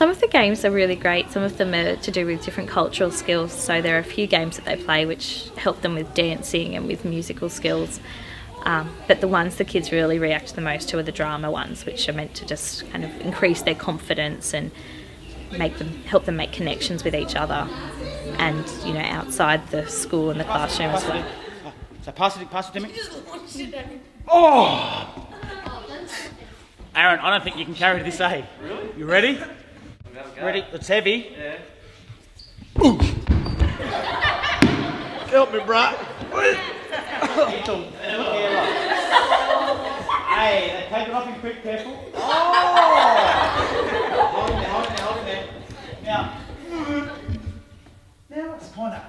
Some of the games are really great. Some of them are to do with different cultural skills. So there are a few games that they play which help them with dancing and with musical skills. But the ones the kids really react the most to are the drama ones, which are meant to just kind of increase their confidence and help them make connections with each other and, outside the school and the classroom as well. So pass it to me. Oh! Aaron, I don't think you can carry this, eh? Really? You ready? Ready? It's heavy. Yeah. Help me, bruh. Hey, take it off and quick, careful. Oh! Hold it there. Now it's kind of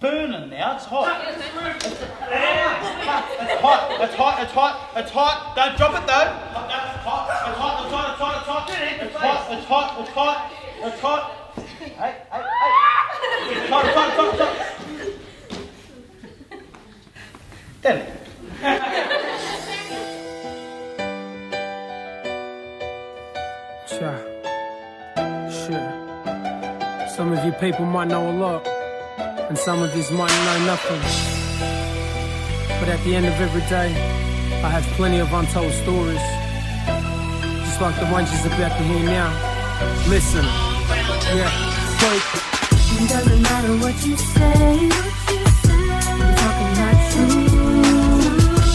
burning now. It's hot. It's hot. Don't drop it though. It's hot. Hey. It's hot. Damn it. Sure. Some of you people might know a lot, and some of you might know nothing. But at the end of every day, I have plenty of untold stories, just like the ones you're about to hear now. Listen, It doesn't matter what you say, you're talking not true.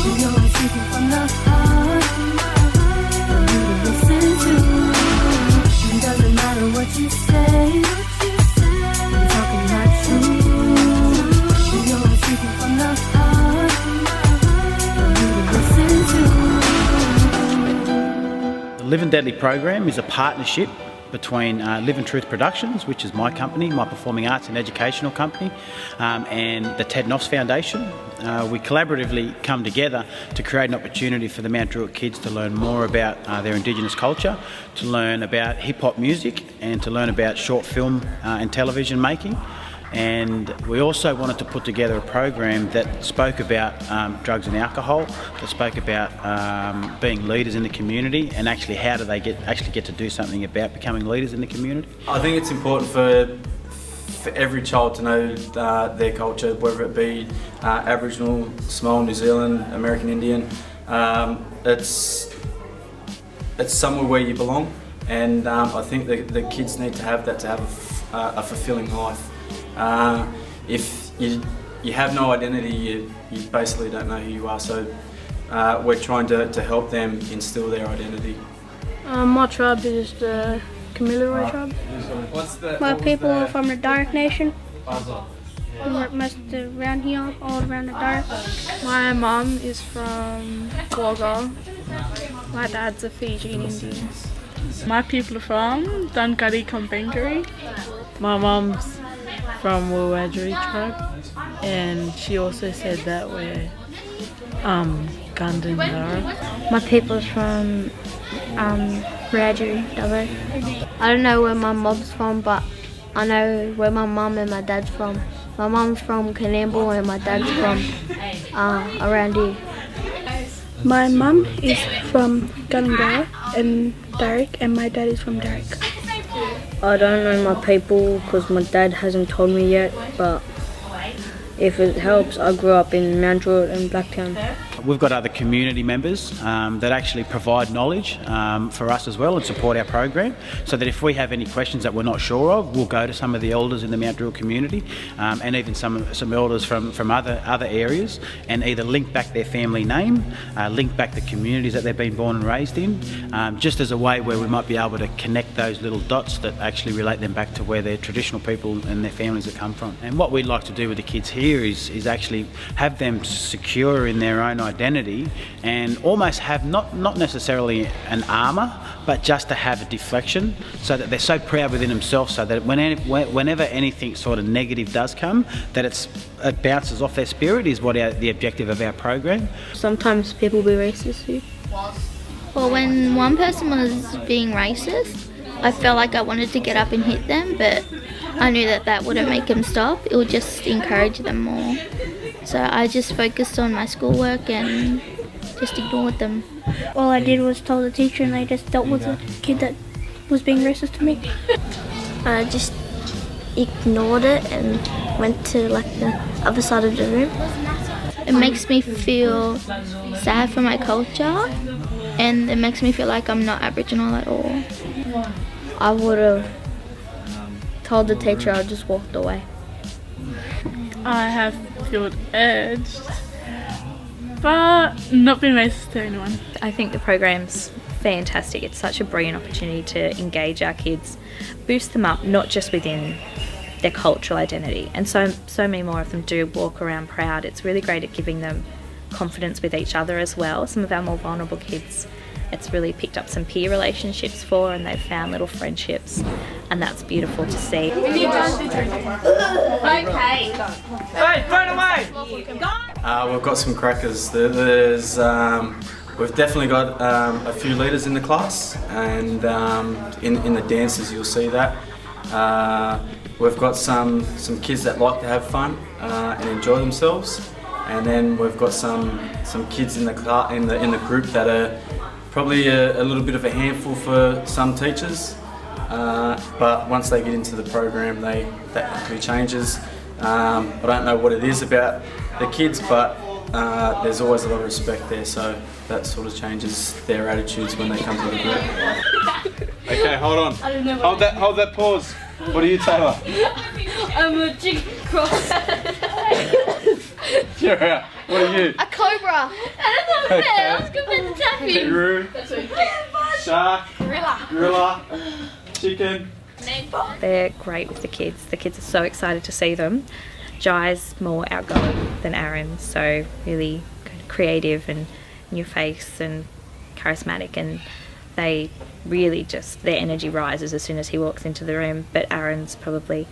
You know I'm speaking from the heart, for you to listen to. It doesn't matter what you say, you're talking not true. You know I'm speaking from the heart, for you to listen to. The Live and Deadly program is a partnership between Liven Productions, which is my company, my performing arts and educational company, and the Ted Noffs Foundation. We collaboratively come together to create an opportunity for the Mount Druitt kids to learn more about their Indigenous culture, to learn about hip-hop music, and to learn about short film and television making. And we also wanted to put together a program that spoke about drugs and alcohol, that spoke about being leaders in the community, and actually how do they get to do something about becoming leaders in the community. I think it's important for every child to know their culture, whether it be Aboriginal, Samoan, New Zealand, American Indian. It's somewhere where you belong, and I think the kids need to have that to have a fulfilling life. If you have no identity, you basically don't know who you are, so we're trying to help them instill their identity. My tribe is the Chifley tribe. My people are from the Dark Nation. Most around here, all around the dark. My mum is from Wagga. My dad's a Fijian Indian. My people are from Dungari Kombengaree. My mum's from Wiradjuri tribe, and she also said that we're Gundandara. My people's from Wiradjuri, Dubbo. I don't know where my mum's from, but I know where my mum and my dad's from. My mum's from Canamble and my dad's from around here. My mum is from Gundandara and Darrick, and my dad is from Darrick. I don't know my people because my dad hasn't told me yet, but if it helps, I grew up in Mount Druitt and Blacktown. We've got other community members that actually provide knowledge for us as well and support our program, so that if we have any questions that we're not sure of, we'll go to some of the elders in the Mount Druitt community and even some elders from other areas, and either link back their family name, link back the communities that they've been born and raised in, just as a way where we might be able to connect those little dots that actually relate them back to where their traditional people and their families have come from. And what we'd like to do with the kids here is actually have them secure in their own identity and almost have not necessarily an armour, but just to have a deflection, so that they're so proud within themselves, so that whenever anything sort of negative does come, that it bounces off their spirit is what the objective of our program. Sometimes people be racist too. Well, when one person was being racist, I felt like I wanted to get up and hit them, but I knew that wouldn't make them stop. It would just encourage them more. So I just focused on my schoolwork and just ignored them. All I did was tell the teacher, and they just dealt with the kid that was being racist to me. I just ignored it and went to like the other side of the room. It makes me feel sad for my culture, and it makes me feel like I'm not Aboriginal at all. I would have told the teacher I just walked away. I have felt urged, but not been racist to anyone. I think the program's fantastic. It's such a brilliant opportunity to engage our kids, boost them up, not just within their cultural identity. And so many more of them do walk around proud. It's really great at giving them confidence with each other as well. Some of our more vulnerable kids, it's really picked up some peer relationships for, and they've found little friendships, and that's beautiful to see. Okay. Hey, throw it away! We've got some crackers. We've definitely got a few leaders in the class, and in the dances you'll see that. We've got some kids that like to have fun and enjoy themselves, and then we've got some kids in the group that are probably a little bit of a handful for some teachers, but once they get into the program, that quickly changes. I don't know what it is about the kids, but there's always a lot of respect there, so that sort of changes their attitudes when they come to the group. Okay, hold on. Hold that pause. What are you, Taylor? I'm a chicken cross. You're out. What are you? A cobra. That's not fair. I was compared to Taffy. Kangaroo. Shark. Gorilla. Chicken. They're great with the kids. The kids are so excited to see them. Jai's more outgoing than Aaron, so really kind of creative and in your face and charismatic, and they really just, their energy rises as soon as he walks into the room. But Aaron's probably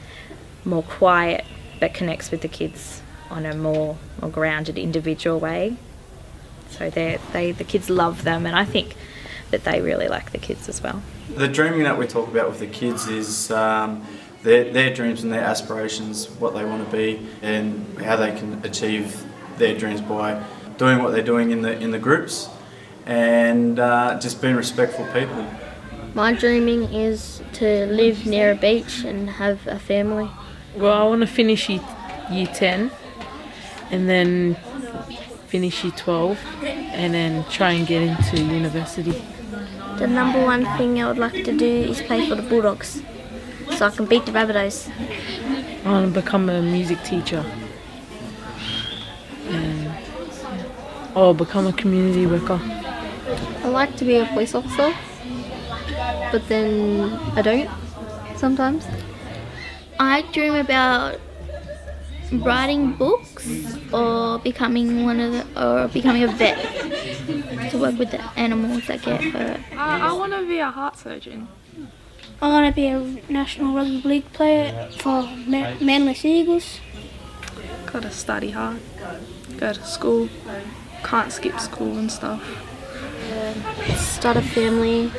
more quiet but connects with the kids on a more grounded individual way. So the kids love them, and I think that they really like the kids as well. The dreaming that we talk about with the kids is their dreams and their aspirations, what they want to be, and how they can achieve their dreams by doing what they're doing in the groups, and just being respectful people. My dreaming is to live near a beach and have a family. Well, I want to finish year 10 and then finish year 12 and then try and get into university. The number one thing I would like to do is play for the Bulldogs, so I can beat the Rabbitohs. I want to become a music teacher or become a community worker. I like to be a police officer, but then I don't sometimes. I dream about writing books or becoming a vet to work with the animals that get hurt. I want to be a heart surgeon. I want to be a national rugby league player for Manly Sea Eagles. Gotta study hard, go to school, can't skip school and stuff. Start a family,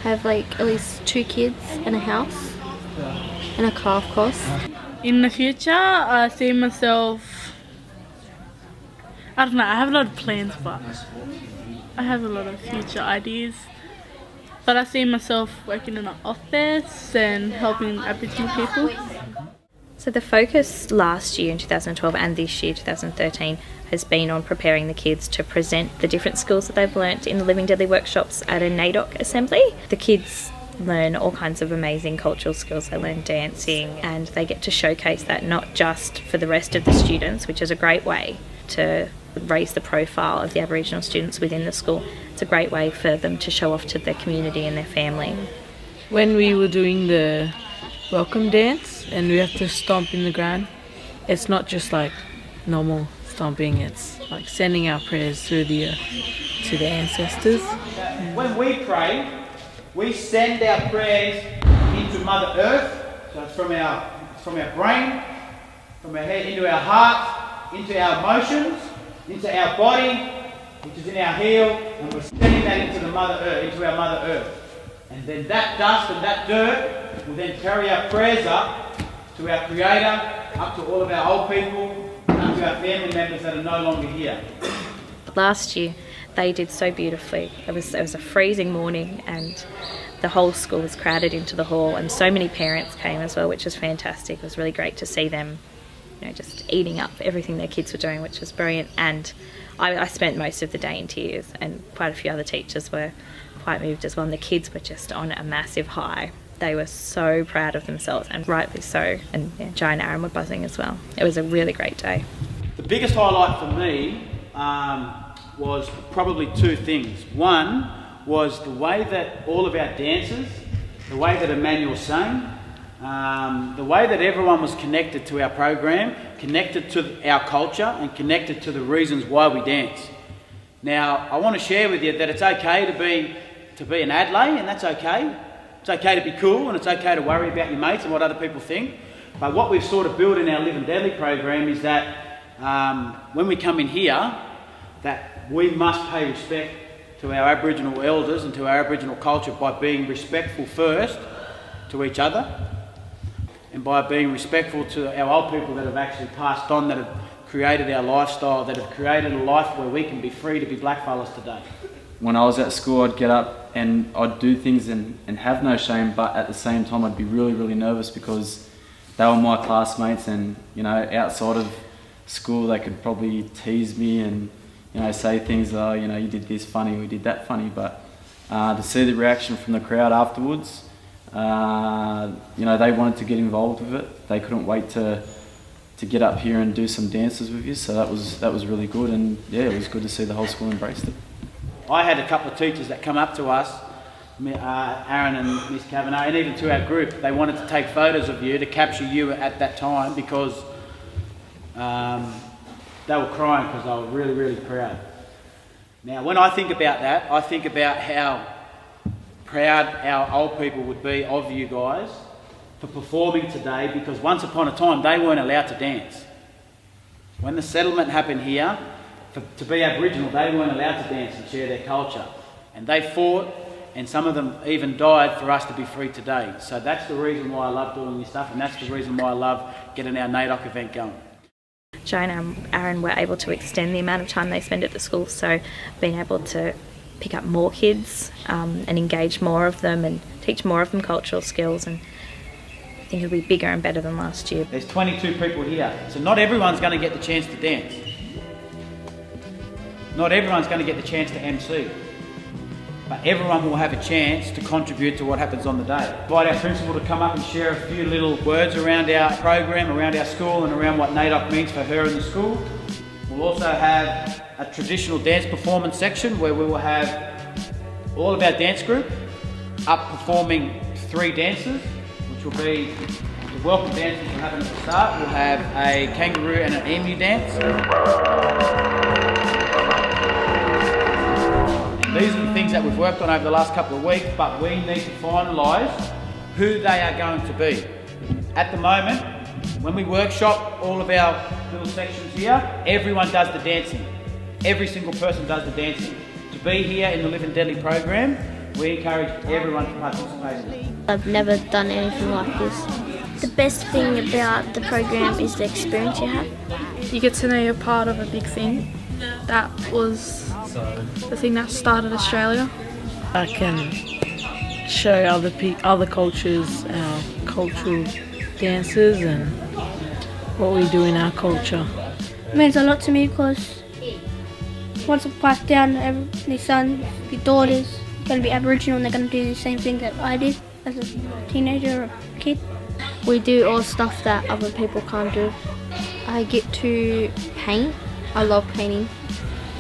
have like at least 2 kids and a house and a car, of course. In the future, I see myself, I don't know, I have a lot of plans, but I have a lot of future ideas. But I see myself working in an office and helping Aboriginal people. So the focus last year in 2012 and this year 2013 has been on preparing the kids to present the different skills that they've learnt in the Living Deadly workshops at a NAIDOC assembly. The kids learn all kinds of amazing cultural skills. They learn dancing, and they get to showcase that not just for the rest of the students, which is a great way to raise the profile of the Aboriginal students within the school. It's a great way for them to show off to their community and their family. When we were doing the welcome dance and we have to stomp in the ground, it's not just like normal stomping, it's like sending our prayers through the to the ancestors. When we pray, we send our prayers into Mother Earth, so it's from our brain, from our head into our heart, into our emotions, into our body, which is in our heel, and we're sending that into the Mother Earth, into our Mother Earth. And then that dust and that dirt will then carry our prayers up to our Creator, up to all of our old people, and up to our family members that are no longer here. Last year, they did so beautifully. It was a freezing morning and the whole school was crowded into the hall, and so many parents came as well, which was fantastic. It was really great to see them, you know, just eating up everything their kids were doing, which was brilliant. And I spent most of the day in tears, and quite a few other teachers were quite moved as well, and the kids were just on a massive high. They were so proud of themselves, and rightly so, and Jai and Aaron were buzzing as well. It was a really great day. The biggest highlight for me was probably two things. One was the way that all of our dancers, the way that Emmanuel sang, the way that everyone was connected to our program, connected to our culture, and connected to the reasons why we dance. Now, I want to share with you that it's okay to be an Adelaide, and that's okay. It's okay to be cool, and it's okay to worry about your mates and what other people think. But what we've sort of built in our Live and Deadly program is that when we come in here, that we must pay respect to our Aboriginal elders and to our Aboriginal culture by being respectful first to each other, and by being respectful to our old people that have actually passed on, that have created our lifestyle, that have created a life where we can be free to be blackfellas today. When I was at school, I'd get up and I'd do things and have no shame, but at the same time I'd be really, really nervous because they were my classmates, and, you know, outside of school they could probably tease me and, you know, say things, oh, you know, you did this funny, we did that funny, but to see the reaction from the crowd afterwards, you know, they wanted to get involved with it. They couldn't wait to get up here and do some dances with you, so that was really good, and yeah, it was good to see the whole school embraced it. I had a couple of teachers that come up to us, Aaron and Miss Kavanagh, and even to our group. They wanted to take photos of you to capture you at that time because they were crying because they were really, really proud. Now, when I think about that, I think about how proud our old people would be of you guys for performing today, because once upon a time they weren't allowed to dance. When the settlement happened here, to be Aboriginal, they weren't allowed to dance and share their culture. And they fought, and some of them even died for us to be free today. So that's the reason why I love doing this stuff, and that's the reason why I love getting our NAIDOC event going. Jai and Aaron were able to extend the amount of time they spend at the school, so being able to pick up more kids and engage more of them and teach more of them cultural skills, and I think it'll be bigger and better than last year. There's 22 people here, so not everyone's going to get the chance to dance. Not everyone's going to get the chance to MC, but everyone will have a chance to contribute to what happens on the day. Invite our principal to come up and share a few little words around our program, around our school, and around what NAIDOC means for her in the school. We'll also have a traditional dance performance section where we will have all of our dance group up performing 3 dances, which will be the welcome dances we'll have at the start. We'll have a kangaroo and an emu dance. These are the things that we've worked on over the last couple of weeks, but we need to finalise who they are going to be. At the moment, when we workshop all of our little sections here, everyone does the dancing. Every single person does the dancing. To be here in the Live and Deadly program, we encourage everyone to participate in it. I've never done anything like this. The best thing about the program is the experience you have. You get to know you're part of a big thing. That was the thing that started Australia. I can show other cultures our cultural dances and what we do in our culture. It means a lot to me because once I pass down my son, my daughter's going to be Aboriginal and they're going to do the same thing that I did as a teenager or a kid. We do all stuff that other people can't do. I get to paint. I love painting.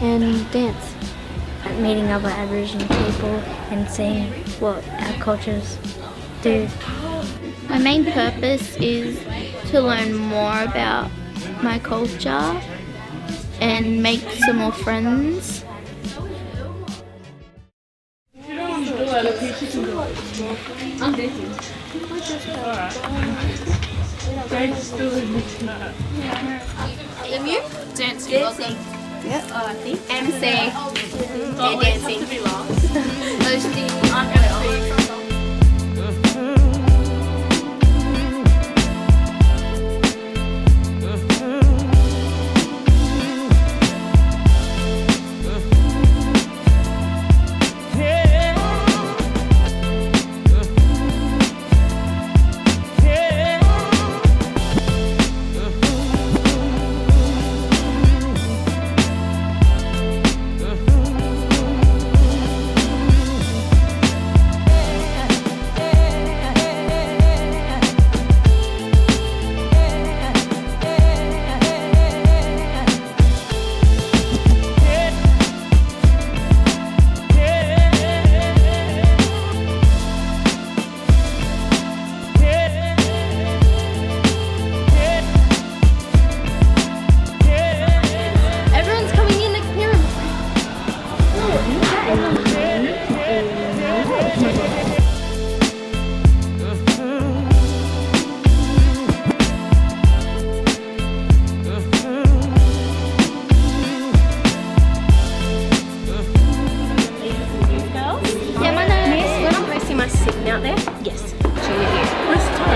And dance. Meeting other Aboriginal people and seeing what our cultures do. My main purpose is to learn more about my culture and make some more friends. Emu? Dancing. Yep. MC. They're dancing. Those things aren't going to be.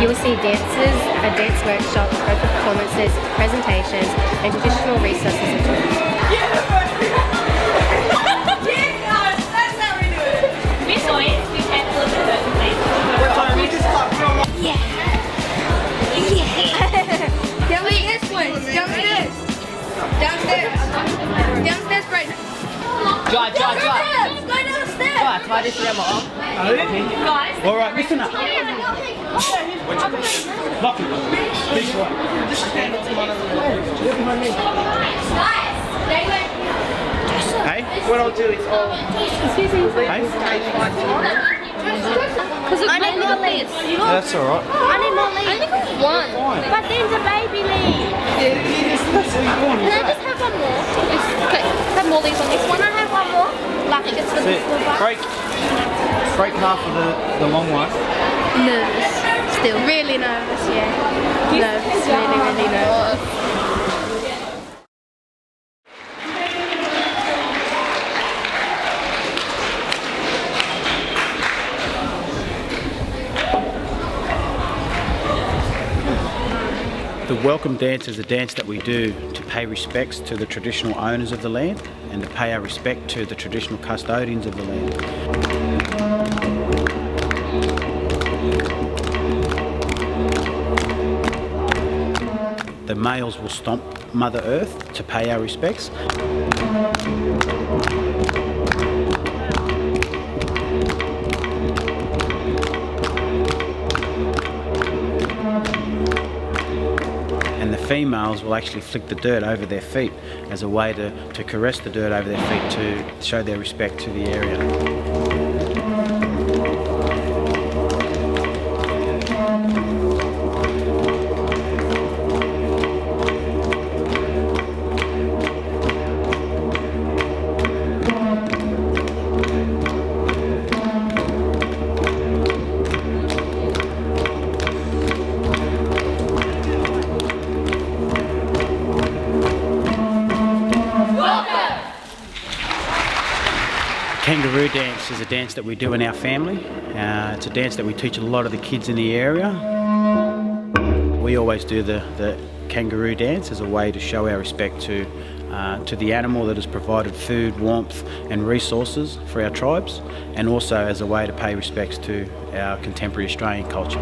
You will see dances, a dance workshop, vocal performances, presentations, and traditional resources and tools. Miss Oyen, be careful of the person, please. Downstairs, please. Downstairs. Downstairs, right now. Dry. Go downstairs. Try this around my arm. Guys. All right, listen up. Lock it. Big one. Hey? What I'll do is I'll... Hey? I need more leaves. That's all right. I need more leaves. One. But there's a baby leaf. Can I just have one more? Okay, have more leaves on this one. I have one more. Like just for this little part. Break half of the long one. Nervous. Still. Really nervous, yeah. Nervous. Really nervous. The welcome dance is a dance that we do to pay respects to the traditional owners of the land and to pay our respect to the traditional custodians of the land. The males will stomp Mother Earth to pay our respects. And the females will actually flick the dirt over their feet as a way to caress the dirt over their feet to show their respect to the area. Kangaroo dance is a dance that we do in our family. It's a dance that we teach a lot of the kids in the area. We always do the kangaroo dance as a way to show our respect to the animal that has provided food, warmth and resources for our tribes, and also as a way to pay respects to our contemporary Australian culture.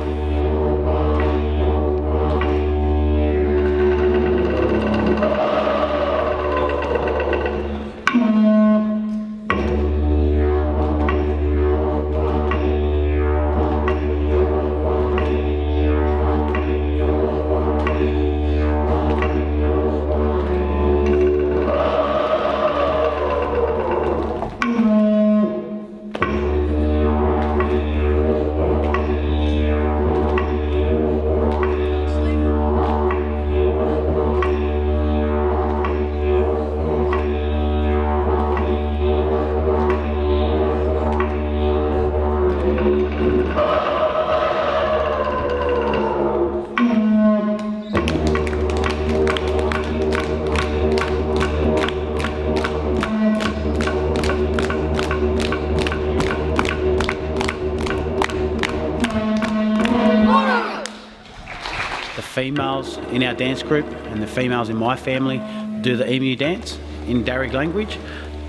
Females in our dance group and the females in my family do the emu dance in Darug language.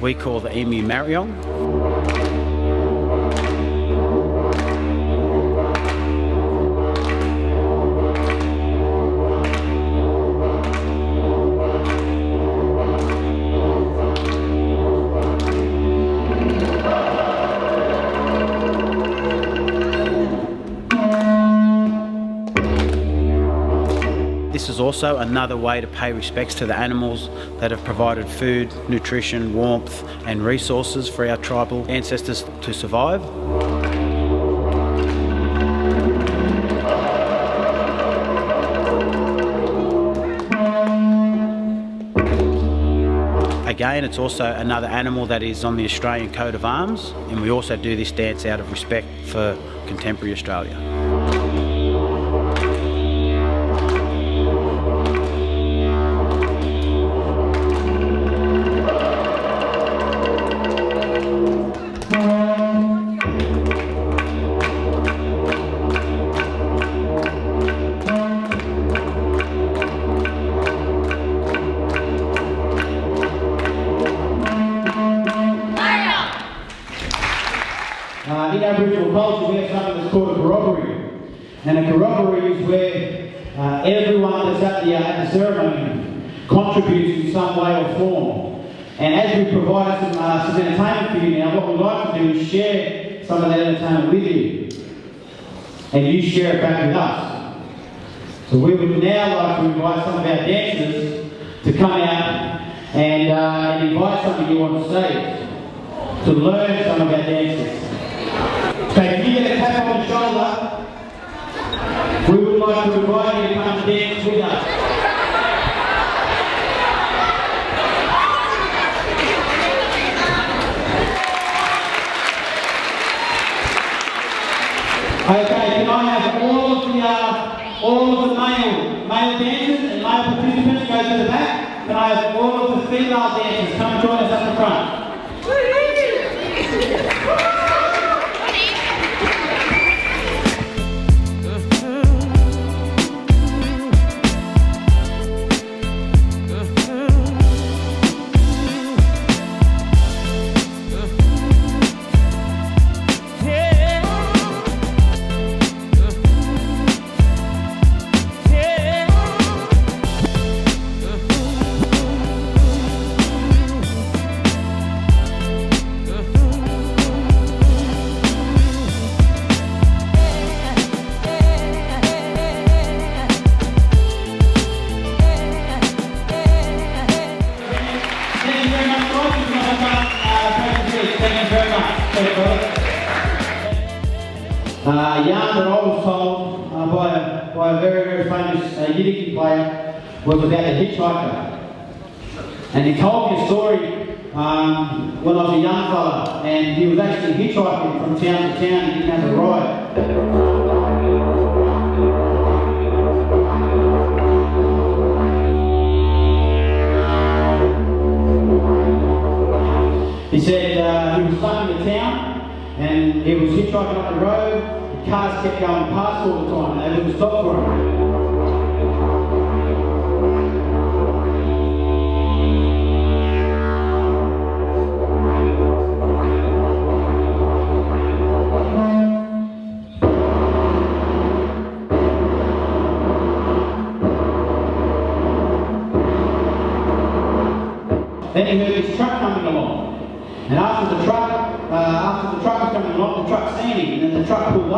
We call the emu Mariong. This is also another way to pay respects to the animals that have provided food, nutrition, warmth and resources for our tribal ancestors to survive. Again, it's also another animal that is on the Australian coat of arms, and we also do this dance out of respect for contemporary Australia. And a corroboree is where everyone that's at the ceremony contributes in some way or form. And as we provide some entertainment for you now, what we'd like to do is share some of that entertainment with you. And you share it back with us. So we would now like to invite some of our dancers to come out and invite some of you on stage to learn some of our dances. So if you get a tap on the shoulder, we would like to invite you to come and dance with us. Okay, can I have all of the male dancers and male participants go to the back? Can I have all of the female dancers come and join us up the front? Yarn that I was told by a very, very famous Yiddish player was about a hitchhiker. And he told me a story when I was a young fella, and he was actually hitchhiking from town to town. He didn't have a ride. He said he was stuck in the town and he was hitchhiking up the road. The cars kept going past all the time and they wouldn't stop for him. Then he heard this truck coming along. And after the truck was coming along, the truck seen him, and then the truck pulled over.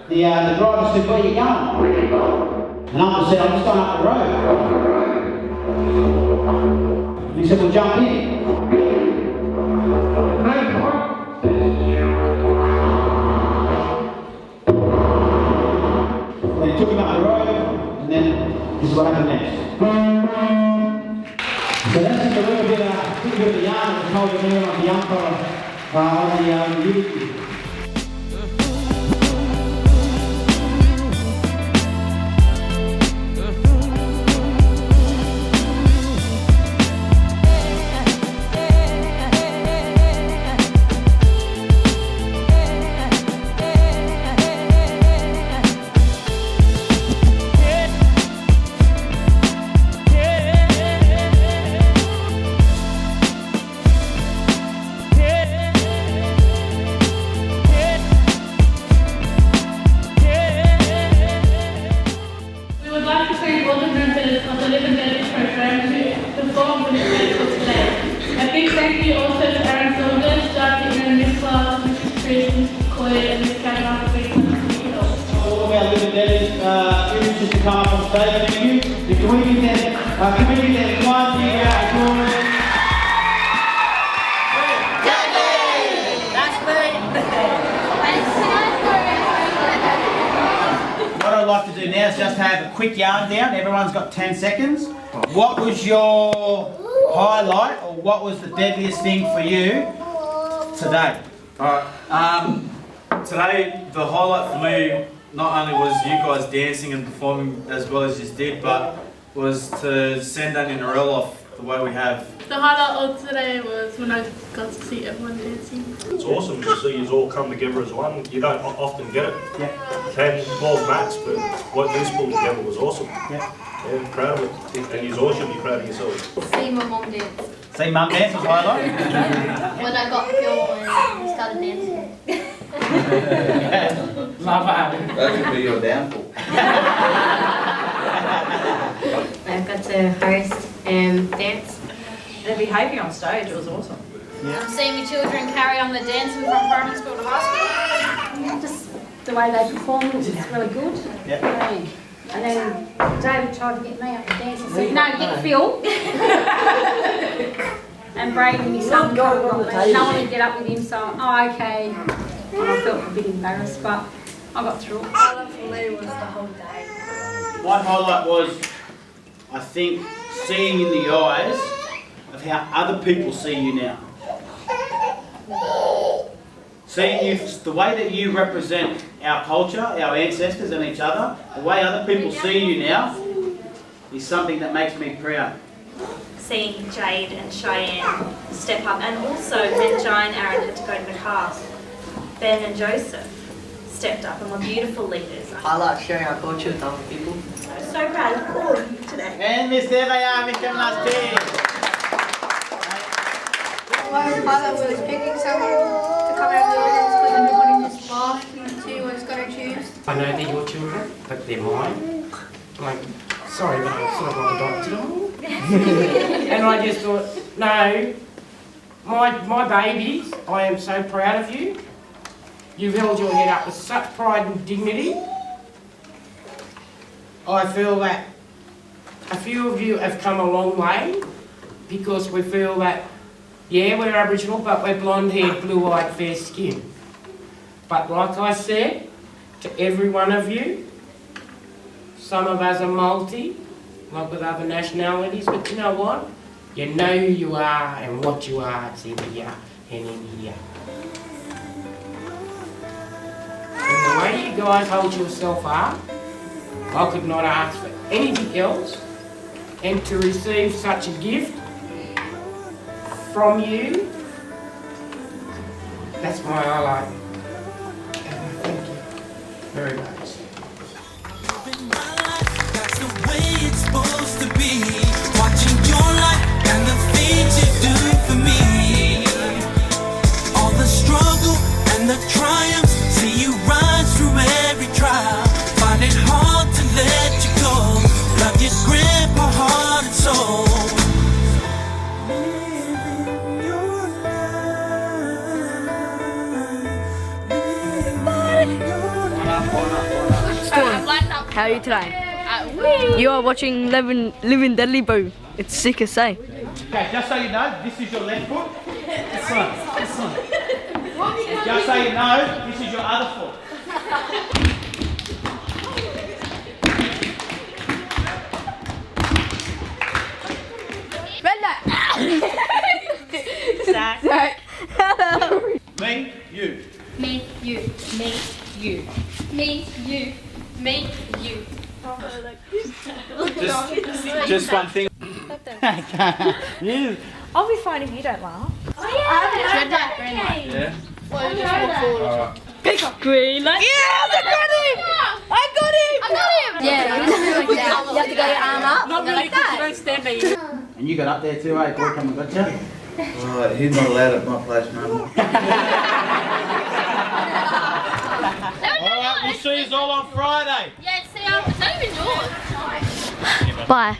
The driver said, "Where are you going?" And I said, "I'm just going up the road." And he said, "Well, jump in." They took him up the road, and then this is what happened next. So that's just a little bit of the yarn that I told you earlier on the young fella on the YouTube. Students just to come up on stage, thank you. Can we give them one big round of applause? What I'd like to do now is just have a quick yarn down. Everyone's got 10 seconds. What was your highlight, or what was the deadliest thing for you today? Alright, today the highlight for me not only was you guys dancing and performing as well as you did, but was to send Daniel Norell off the way we have. The highlight of today was when I got to see everyone dancing. It's awesome to see you all come together as one. You don't often get it. Yeah. 10, 12 max, but what you pulled together was awesome. Yeah. Yeah, proud of it. And you all should be proud of yourselves. See my mum dance. See Mum dance was highlight? When I got Phil and started dancing. Love that. That could be your downfall. I've got to host dance. Their behaviour on stage was awesome. I'm seeing my children carry on the dancing from primary school to high school. Just the way they performed was really good. Yeah. And then David tried to get me up to dance and said, no, get Phil. And Brayden, his son, no one would get up with him, so oh, okay. And I felt a bit embarrassed, but I got through it. Highlight for me was the whole day. My highlight was, I think, seeing in the eyes of how other people see you now. Seeing you, the way that you represent our culture, our ancestors and each other, the way other people see you now is something that makes me proud. Seeing Jade and Cheyenne step up, and also when Jai and Aaron had to go to the cast, Ben and Joseph stepped up and were beautiful leaders. Highlight sharing our culture with other people. I'm so proud of all of you today. And Miss there they are, Mr. Mlasty. My highlight was picking someone to come out of the audience because everybody just laughed and who was going to choose. I know they're your children, but they're mine. Like, sorry, but I sort of like adopted them. And I just thought, no, my babies, I am so proud of you. You've held your head up with such pride and dignity. I feel that a few of you have come a long way because we feel that, yeah, we're Aboriginal, but we're blonde-haired, blue-eyed, fair skin. But like I said, to every one of you, some of us are multi, like with other nationalities, but you know what? You know who you are and what you are, it's in here and in here. And the way you guys hold yourself up, I could not ask for anything else, and to receive such a gift from you, that's my highlight. And I thank you very much. That's the way it's supposed to be. Watching your life and the things you do for me. All the struggle and the triumphs, see you rise through every trial. Find it hard to let you go. Love you grip my heart and soul. How are you today? You are watching Liven Deadly Boo. It's sick as say. Okay, just so you know, this is your left foot. This one. Just so you know, this is your other foot. Zach. Me, you. Me, you. Me, you. Me, you. Me, you. Just one thing. I'll be fine if you don't laugh. Red light, green light. Yeah. Green light. Yes, I got him! Yeah, you have to get your arm up. Not really, like because you that. don't stand there. And you got up there too, eh? Boy, come and got you. Right, he's not allowed at my place, Mum. Alright, we'll see you all on Friday. Yeah, see, it's not even yours. Bye.